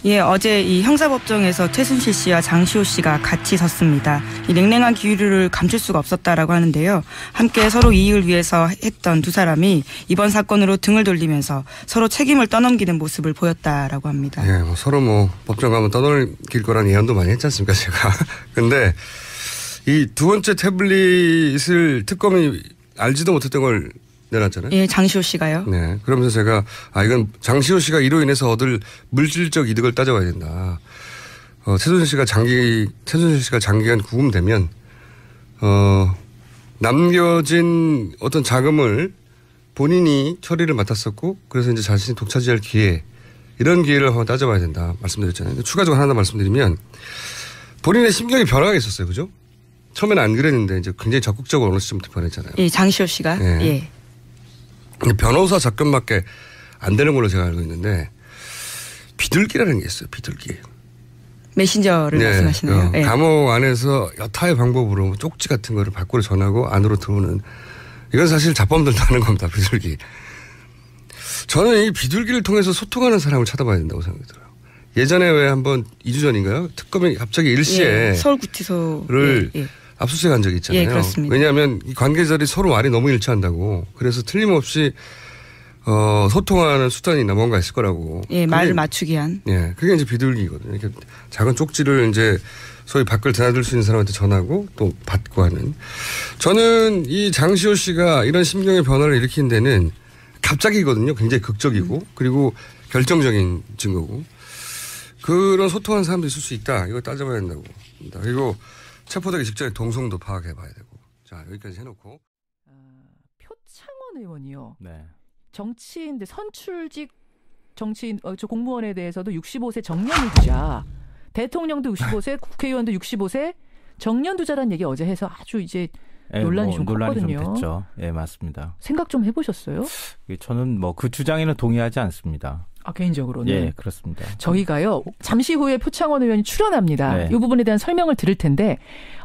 예, 어제 이 형사법정에서 최순실 씨와 장시호 씨가 같이 섰습니다. 이 냉랭한 기류를 감출 수가 없었다라고 하는데요. 함께 서로 이익을 위해서 했던 두 사람이 이번 사건으로 등을 돌리면서 서로 책임을 떠넘기는 모습을 보였다라고 합니다. 예, 서로 법정 가면 떠넘길 거라는 예언도 많이 했지 않습니까, 제가. 근데 이 두 번째 태블릿을 특검이 알지도 못했던 걸 내놨잖아요. 예, 장시호 씨가요. 네. 그러면서 제가 이건 장시호 씨가 이로 인해서 얻을 물질적 이득을 따져봐야 된다. 최순실 씨가 장기간 구금되면 남겨진 어떤 자금을 본인이 처리를 맡았었고 그래서 이제 자신이 독차지할 기회 이런 기회를 한번 따져봐야 된다 말씀드렸잖아요. 추가적으로 하나 말씀드리면 본인의 심경의 변화가 있었어요, 그죠? 처음에는 안 그랬는데 이제 굉장히 적극적으로 어느 시점부터 변했잖아요. 예, 장시호 씨가. 예. 예. 변호사 접견밖에 안 되는 걸로 제가 알고 있는데 비둘기라는 게 있어요. 비둘기. 메신저를 말씀하시네요. 예. 감옥 안에서 여타의 방법으로 쪽지 같은 거를 밖으로 전하고 안으로 들어오는 이건 사실 자범들도 하는 겁니다. 비둘기. 저는 이 비둘기를 통해서 소통하는 사람을 찾아봐야 된다고 생각이 들어요. 예전에 왜 한번 2주 전인가요? 특검이 갑자기 일시에 서울구치소를 압수수색한 적이 있잖아요. 예, 그렇습니다. 왜냐하면 이 관계자들이 서로 말이 너무 일치한다고. 그래서 틀림없이 소통하는 수단이 뭔가 있을 거라고. 예, 말을 맞추기 위한. 예, 그게 이제 비둘기거든요. 이렇게 작은 쪽지를 이제 소위 밖을 드나들 수 있는 사람한테 전하고 또 받고 하는. 저는 이 장시호 씨가 이런 심경의 변화를 일으킨 데는 갑자기거든요. 굉장히 극적이고 그리고 결정적인 증거고. 그런 소통하는 사람도 있을 수 있다. 이거 따져봐야 된다고 합니다. 그리고 체포되기 직전에 동성도 파악해봐야 되고. 자, 여기까지 해놓고. 표창원 의원이요. 네. 정치인들 선출직 정치인 저 공무원에 대해서도 65세 정년투자. 대통령도 65세, 국회의원도 65세 정년투자라는 얘기 어제 해서 아주 이제 논란이 좀 컸거든요. 좀 됐죠. 예, 맞습니다. 생각 좀 해보셨어요? 저는 그 주장에는 동의하지 않습니다. 개인적으로는? 예, 그렇습니다. 저희가요, 잠시 후에 표창원 의원이 출연합니다. 네. 이 부분에 대한 설명을 들을 텐데,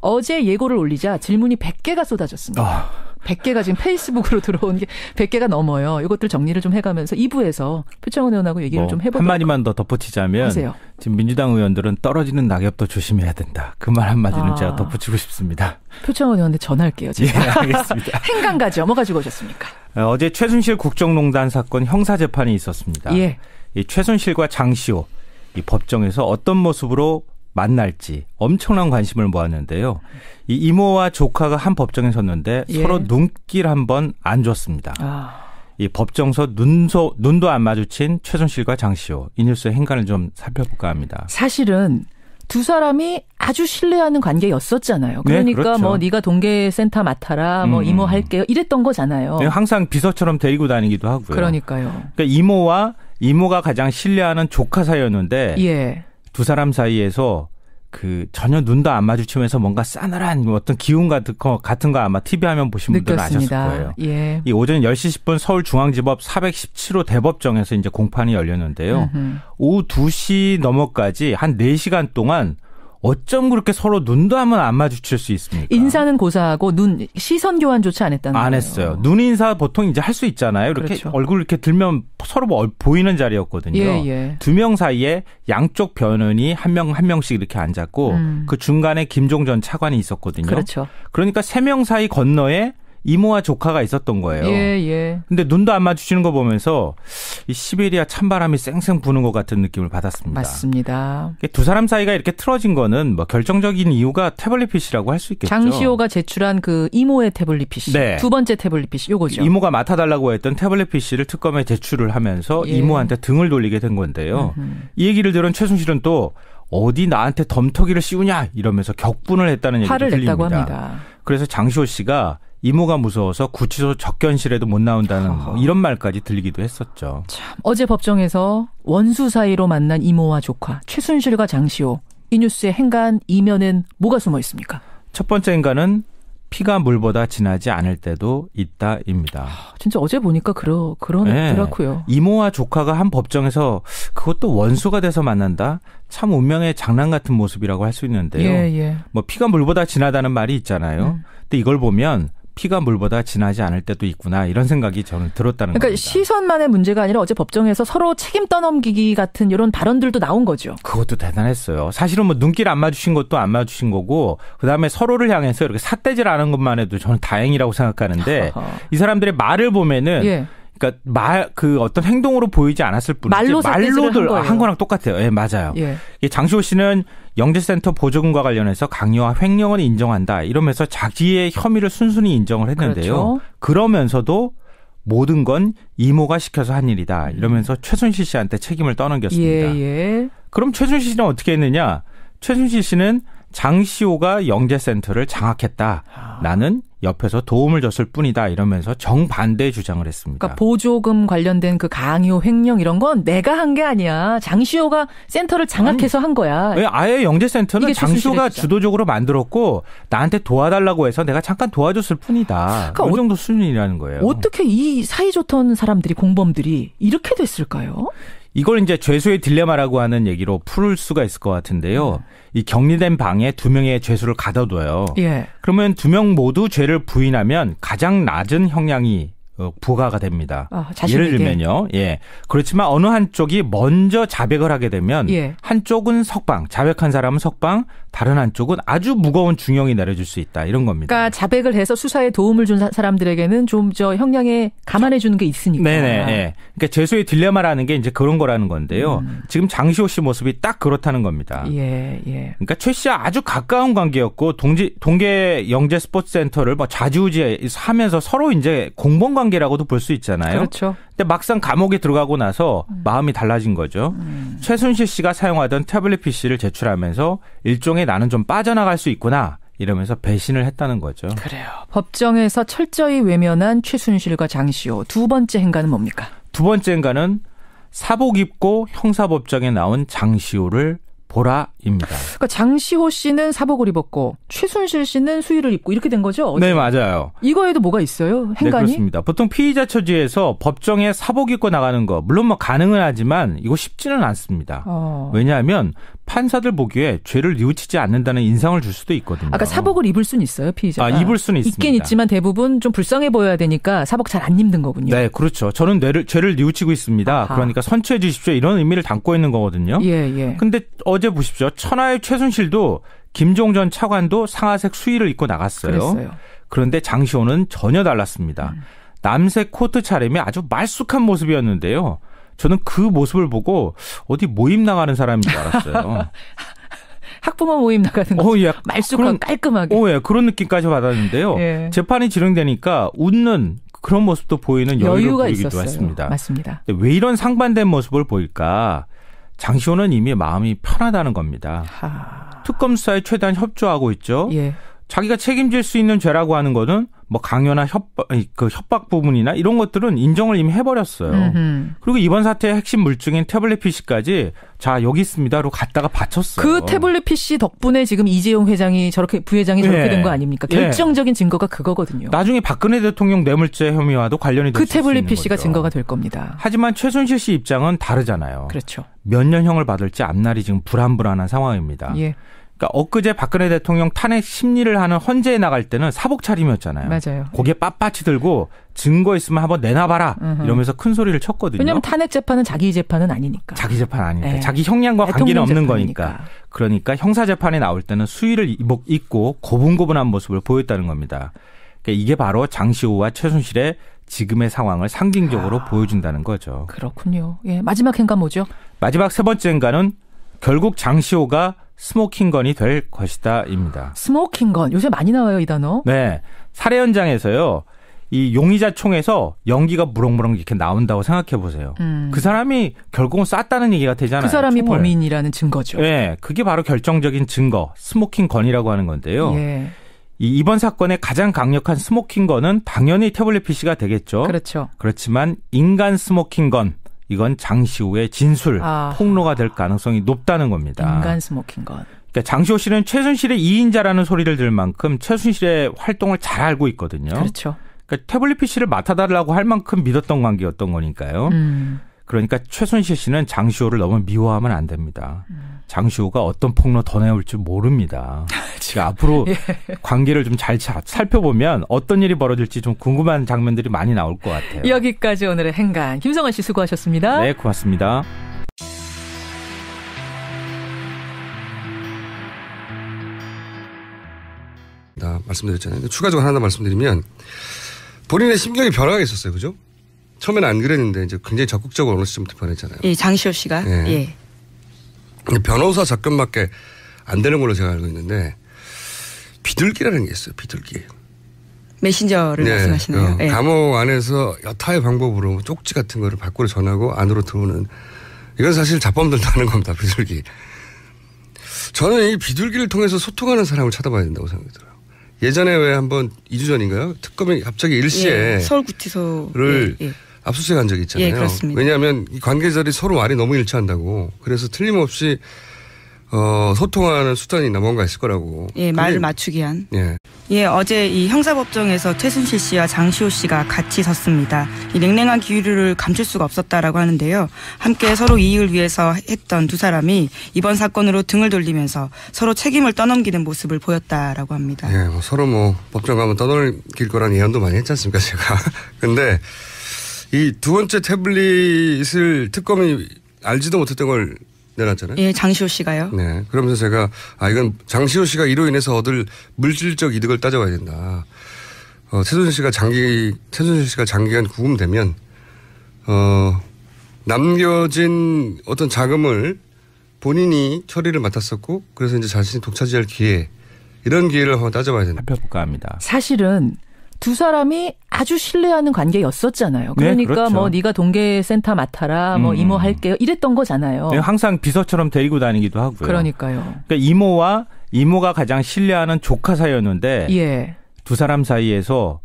어제 예고를 올리자 질문이 100개가 쏟아졌습니다. 100개가 지금 페이스북으로 들어온 게 100개가 넘어요. 이것들 정리를 좀 해가면서 2부에서 표창원 의원하고 얘기를 좀 해보도록 한마디만 더 덧붙이자면 하세요. 지금 민주당 의원들은 떨어지는 낙엽도 조심해야 된다. 그 말 한마디는 제가 덧붙이고 싶습니다. 표창원 의원한테 전화할게요. 제가. 예, 알겠습니다. 행간가죠. 뭐 가지고 오셨습니까? 어제 최순실 국정농단 사건 형사재판이 있었습니다. 예. 이 최순실과 장시호 이 법정에서 어떤 모습으로 만날지 엄청난 관심을 모았는데요. 이 이모와 조카가 한 법정에 섰는데 서로 눈길 한번 안 줬습니다. 이 법정서 눈도 안 마주친 최순실과 장시호. 이 뉴스의 행간을 좀 살펴볼까 합니다. 사실은 두 사람이 아주 신뢰하는 관계였었잖아요. 그러니까 네, 그렇죠. 네가 동계센터 맡아라, 이모 할게요. 이랬던 거잖아요. 네, 항상 비서처럼 데리고 다니기도 하고요. 그러니까요. 그러니까 이모가 가장 신뢰하는 조카 사이였는데 두 사람 사이에서 전혀 눈도 안 마주치면서 뭔가 싸늘한 어떤 기운 같은 거 아마 TV 화면 보신 분들은 아셨을 거예요. 예. 이 오전 10시 10분 서울중앙지법 417호 대법정에서 이제 공판이 열렸는데요. 오후 2시 넘어까지 한 4시간 동안 어쩜 그렇게 서로 눈도 한번 안 마주칠 수 있습니까? 인사는 고사하고 시선 교환조차 안 했다는 거예요. 안 했어요. 눈 인사 보통 이제 할 수 있잖아요. 이렇게 그렇죠. 얼굴 이렇게 들면 서로 보이는 자리였거든요. 두 명 사이에 양쪽 변호인이 한 명씩 이렇게 앉았고 그 중간에 김종 전 차관이 있었거든요. 그렇죠. 그러니까 3명 사이 건너에 이모와 조카가 있었던 거예요. 근데 눈도 안 마주치는 거 보면서 이 시베리아 찬바람이 쌩쌩 부는 것 같은 느낌을 받았습니다. 맞습니다. 두 사람 사이가 이렇게 틀어진 거는 결정적인 이유가 태블릿 PC라고 할 수 있겠죠. 장시호가 제출한 그 이모의 태블릿 PC. 네. 두 번째 태블릿 PC 요거죠. 이모가 맡아달라고 했던 태블릿 PC를 특검에 제출을 하면서 이모한테 등을 돌리게 된 건데요. 이 얘기를 들은 최순실은 또 어디 나한테 덤터기를 씌우냐 이러면서 격분을 했다는 얘기를 화를 들립니다. 냈다고 합니다. 그래서 장시호 씨가 이모가 무서워서 구치소 접견실에도 못 나온다는 이런 말까지 들리기도 했었죠. 참, 어제 법정에서 원수 사이로 만난 이모와 조카 최순실과 장시호. 이 뉴스의 행간 이면엔 뭐가 숨어 있습니까? 첫 번째 행간은 피가 물보다 진하지 않을 때도 있다입니다. 진짜 어제 보니까 그렇고요. 이모와 조카가 한 법정에서 그것도 원수가 돼서 만난다? 참 운명의 장난 같은 모습이라고 할 수 있는데요. 피가 물보다 진하다는 말이 있잖아요. 근데 이걸 보면 피가 물보다 진하지 않을 때도 있구나 이런 생각이 저는 들었다는 그러니까 겁니다. 시선만의 문제가 아니라 어제 법정에서 서로 책임 떠넘기기 같은 이런 발언들도 나온 거죠. 그것도 대단했어요. 사실은 뭐 눈길 안 마주친 것도 안 마주친 거고 그다음에 서로를 향해서 이렇게 삿대질 하는 것만 해도 저는 다행이라고 생각하는데 이 사람들의 말을 보면은 예. 그러니까 그 어떤 행동으로 보이지 않았을 뿐이지 말로 삿대질을 한 거랑 똑같아요. 예, 맞아요. 예. 장시호 씨는 영재센터 보조금과 관련해서 강요와 횡령을 인정한다. 이러면서 자기의 혐의를 순순히 인정을 했는데요. 그렇죠. 그러면서도 모든 건 이모가 시켜서 한 일이다. 이러면서 최순실 씨한테 책임을 떠넘겼습니다. 예. 그럼 최순실 씨는 어떻게 했느냐? 최순실 씨는 장시호가 영재센터를 장악했다. 나는 옆에서 도움을 줬을 뿐이다. 이러면서 정반대의 주장을 했습니다. 그러니까 보조금 관련된 그 강요, 횡령 이런 건 내가 한 게 아니야. 장시호가 센터를 장악해서 한 거야. 왜 아예 영재센터는 장시호가 주장. 주도적으로 만들었고 나한테 도와달라고 해서 내가 잠깐 도와줬을 뿐이다. 그러니까 이 정도 수준이라는 거예요. 어떻게 이 사이좋던 사람들이 공범들이 이렇게 됐을까요? 이걸 이제 죄수의 딜레마라고 하는 얘기로 풀 수가 있을 것 같은데요. 이 격리된 방에 2명의 죄수를 가둬둬요. 예. 그러면 2명 모두 죄를 부인하면 가장 낮은 형량이 부과가 됩니다. 예를 들면요. 예. 그렇지만 어느 한쪽이 먼저 자백을 하게 되면 예. 한쪽은 석방, 자백한 사람은 석방, 다른 한쪽은 아주 무거운 중형이 내려질 수 있다. 이런 겁니다. 그러니까 자백을 해서 수사에 도움을 준 사람들에게는 좀 저 형량에 감안해 주는 게 있으니까. 네네. 예. 그러니까 죄수의 딜레마라는 게 이제 그런 거라는 건데요. 지금 장시호 씨 모습이 딱 그렇다는 겁니다. 예, 예. 그러니까 최 씨와 아주 가까운 관계였고 동계 영재 스포츠센터를 뭐 좌지우지하면서 서로 이제 공범 관계라고도 볼 수 있잖아요. 그렇죠. 근데 막상 감옥에 들어가고 나서 마음이 달라진 거죠. 최순실 씨가 사용하던 태블릿 PC를 제출하면서 일종의 나는 좀 빠져나갈 수 있구나. 이러면서 배신을 했다는 거죠. 그래요. 법정에서 철저히 외면한 최순실과 장시호. 두 번째 행간은 뭡니까? 두 번째 행간은 사복 입고 형사법정에 나온 장시호를 보라입니다. 그러니까 장시호 씨는 사복을 입었고 최순실 씨는 수의를 입고 이렇게 된 거죠? 어제? 네, 맞아요. 이거에도 뭐가 있어요? 행간이? 네, 그렇습니다. 보통 피의자 처지에서 법정에 사복 입고 나가는 거 물론 뭐 가능은 하지만 이거 쉽지는 않습니다. 왜냐하면 판사들 보기에 죄를 뉘우치지 않는다는 인상을 줄 수도 있거든요. 아까 사복을 입을 수는 있어요, 피의자가. 입을 수는 있습니다. 있긴 있지만 대부분 좀 불쌍해 보여야 되니까 사복 잘 안 입는 거군요. 네, 그렇죠. 저는 죄를 뉘우치고 있습니다. 아하. 그러니까 선처해 주십시오. 이런 의미를 담고 있는 거거든요. 예, 예. 근데 어제 보십시오. 천하의 최순실도 김종 전 차관도 상하색 수의를 입고 나갔어요. 그랬어요. 그런데 장시호는 전혀 달랐습니다. 남색 코트 차림이 아주 말쑥한 모습이었는데요. 저는 그 모습을 보고 어디 모임 나가는 사람인 줄 알았어요. 학부모 모임 나가는 거. 예. 말쑥한 깔끔하게. 예. 그런 느낌까지 받았는데요. 예. 재판이 진행되니까 웃는 그런 모습도 보이는 여유가 보이기도 있었어요. 했습니다. 맞습니다. 왜 이런 상반된 모습을 보일까? 장시호는 이미 마음이 편하다는 겁니다. 특검 수사에 최대한 협조하고 있죠. 예. 자기가 책임질 수 있는 죄라고 하는 거는 뭐 강요나 협박 부분이나 이런 것들은 인정을 이미 해버렸어요. 그리고 이번 사태의 핵심 물증인 태블릿 PC까지 자 여기 있습니다로 갖다가 바쳤어요. 그 태블릿 PC 덕분에 지금 이재용 회장이 부회장이 저렇게 된 거 아닙니까? 결정적인 증거가 그거거든요. 나중에 박근혜 대통령 뇌물죄 혐의와도 관련이 될 수 있는 그 태블릿 PC가 거죠. 증거가 될 겁니다. 하지만 최순실 씨 입장은 다르잖아요. 그렇죠. 몇 년형을 받을지 앞날이 지금 불안불안한 상황입니다. 예. 그러니까 엊그제 박근혜 대통령 탄핵 심리를 하는 헌재에 나갈 때는 사복 차림이었잖아요. 맞아요. 고개 빳빳이 들고 증거 있으면 한번 내놔봐라 이러면서 큰 소리를 쳤거든요. 왜냐하면 탄핵 재판은 자기 재판은 아니니까. 자기 재판 아니니까. 네. 자기 형량과 관계는 없는 재판이니까. 거니까. 그러니까 형사 재판에 나올 때는 수의를 입고 고분고분한 모습을 보였다는 겁니다. 그러니까 이게 바로 장시호와 최순실의 지금의 상황을 상징적으로 보여준다는 거죠. 그렇군요. 예, 마지막 행간 뭐죠? 마지막 세 번째 행간은 결국 장시호가 스모킹건이 될 것이다입니다. 스모킹건. 요새 많이 나와요, 이 단어. 네. 살해 현장에서요. 이 용의자 총에서 연기가 무렁무렁 이렇게 나온다고 생각해 보세요. 그 사람이 결국은 쐈다는 얘기가 되잖아요. 그 사람이 총을. 범인이라는 증거죠. 네. 그게 바로 결정적인 증거, 스모킹건이라고 하는 건데요. 예. 이번 사건의 가장 강력한 스모킹건은 당연히 태블릿 PC가 되겠죠. 그렇죠. 그렇지만 인간 스모킹건. 이건 장시호의 진술, 폭로가 될 가능성이 높다는 겁니다. 인간 스모킹건. 그러니까 장시호 씨는 최순실의 2인자라는 소리를 들을 만큼 최순실의 활동을 잘 알고 있거든요. 그렇죠. 그러니까 태블릿 PC를 맡아달라고 할 만큼 믿었던 관계였던 거니까요. 그러니까 최순실 씨는 장시호를 너무 미워하면 안 됩니다. 장시호가 어떤 폭로 더 내올지 모릅니다. 지금 앞으로 관계를 좀 잘 살펴보면 어떤 일이 벌어질지 좀 궁금한 장면들이 많이 나올 것 같아요. 여기까지 오늘의 행간. 김성환 씨 수고하셨습니다. 네, 고맙습니다. 말씀드렸잖아요. 추가적으로 하나 말씀드리면 본인의 심경의 변화가 있었어요. 그죠? 처음에는 안 그랬는데 이제 굉장히 적극적으로 어느 시점부터 변했잖아요. 예, 장시호 씨가. 예. 예. 변호사 접견밖에 안 되는 걸로 제가 알고 있는데 비둘기라는 게 있어요. 비둘기. 메신저를 말씀하시나요? 예. 감옥 안에서 여타의 방법으로 쪽지 같은 거를 밖으로 전하고 안으로 들어오는 이건 사실 자범들도 하는 겁니다. 비둘기. 저는 이 비둘기를 통해서 소통하는 사람을 찾아봐야 된다고 생각이 들어요. 예전에 왜 한번 2주 전인가요? 특검이 갑자기 일시에 서울구치소를 압수수색한 적이 있잖아요. 예, 그렇습니다. 왜냐하면 이 관계자들이 서로 말이 너무 일치한다고. 그래서 틀림없이 소통하는 수단이 뭔가 있을 거라고. 예, 말을 맞추기 위한. 예. 예, 어제 이 형사법정에서 최순실 씨와 장시호 씨가 같이 섰습니다. 이 냉랭한 기류를 감출 수가 없었다라고 하는데요. 함께 서로 이익을 위해서 했던 두 사람이 이번 사건으로 등을 돌리면서 서로 책임을 떠넘기는 모습을 보였다라고 합니다. 예, 서로 법정 가면 떠넘길 거라는 예언도 많이 했지 않습니까, 제가. 근데 이 두 번째 태블릿을 특검이 알지도 못했던 걸 내놨잖아요. 예, 장시호 씨가요. 네. 그러면서 제가 이건 장시호 씨가 이로 인해서 얻을 물질적 이득을 따져봐야 된다. 최순실 씨가 장기간 구금되면 남겨진 어떤 자금을 본인이 처리를 맡았었고 그래서 이제 자신이 독차지할 기회 이런 기회를 한번 따져봐야 된다. 살펴볼까 합니다. 사실은 두 사람이 아주 신뢰하는 관계였었잖아요. 그러니까 네, 그렇죠. 네가 동계센터 맡아라, 이모 할게요. 이랬던 거잖아요. 항상 비서처럼 데리고 다니기도 하고요. 그러니까요. 그러니까 이모가 가장 신뢰하는 조카 사이였는데 예. 두 사람 사이에서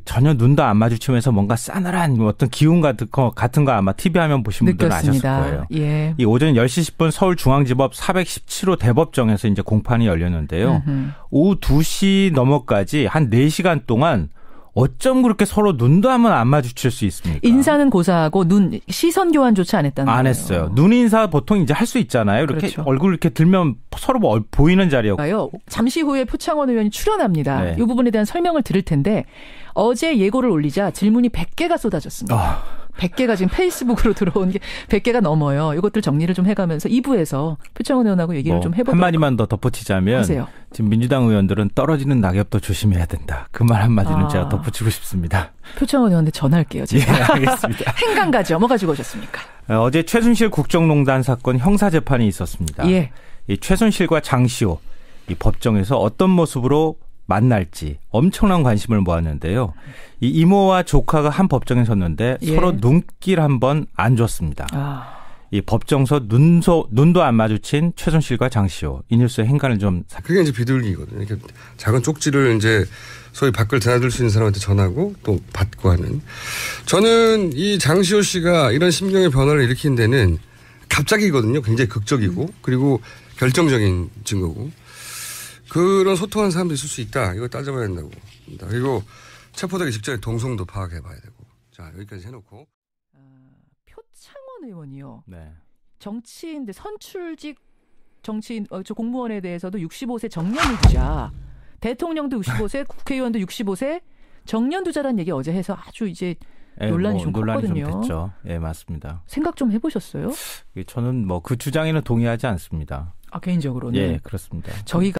전혀 눈도 안 마주치면서 뭔가 싸늘한 어떤 기운 같은 거 아마 TV 화면 보신 분들은 느꼈습니다. 아셨을 거예요. 예. 이 오전 10시 10분 서울중앙지법 417호 대법정에서 이제 공판이 열렸는데요. 오후 2시 넘어까지 한 4시간 동안 어쩜 그렇게 서로 눈도 한번 안 마주칠 수 있습니까? 인사는 고사하고 시선 교환조차 안 했다는 거예요. 안 했어요. 눈 인사 보통 이제 할 수 있잖아요. 이렇게 그렇죠. 얼굴 이렇게 들면 서로 보이는 자리였고. 잠시 후에 표창원 의원이 출연합니다. 네. 이 부분에 대한 설명을 들을 텐데 어제 예고를 올리자 질문이 100개가 쏟아졌습니다. 100개가 지금 페이스북으로 들어온 게 100개가 넘어요. 이것들 정리를 좀 해가면서 2부에서 표창원 의원하고 얘기를 좀 해보도록 한마디만 더 덧붙이자면 하세요. 지금 민주당 의원들은 떨어지는 낙엽도 조심해야 된다. 그 말 한마디는 제가 덧붙이고 싶습니다. 표창원 의원한테 전화할게요. 제가. 예, 알겠습니다. 행간 가죠. 뭐 가지고 오셨습니까? 어제 최순실 국정농단 사건 형사재판이 있었습니다. 예. 이 최순실과 장시호 이 법정에서 어떤 모습으로 만날지 엄청난 관심을 모았는데요. 이 이모와 조카가 한 법정에 섰는데 서로 눈길 한번 안 줬습니다. 이 법정서 눈도 안 마주친 최순실과 장시호 이 뉴스의 행간을 좀 그게 이제 비둘기거든요. 이렇게 작은 쪽지를 이제 소위 밖을 드나들 수 있는 사람한테 전하고 또 받고 하는. 저는 이 장시호 씨가 이런 심경의 변화를 일으킨 데는 갑자기거든요. 굉장히 극적이고 그리고 결정적인 증거고. 그런 소통하는 사람도 있을 수 있다. 이거 따져봐야 된다고. 그리고 체포되기 직전에 동성도 파악해봐야 되고. 자, 여기까지 해놓고. 표창원 의원이요. 네. 정치인들 선출직 정치인 공무원에 대해서도 65세 정년투자. 대통령도 65세, 국회의원도 65세 정년투자라는 얘기 어제 해서 아주 이제 논란이 좀 컸거든요. 좀 됐죠. 예, 맞습니다. 생각 좀 해보셨어요? 저는 그 주장에는 동의하지 않습니다. 개인적으로는. 예, 그렇습니다. 저희가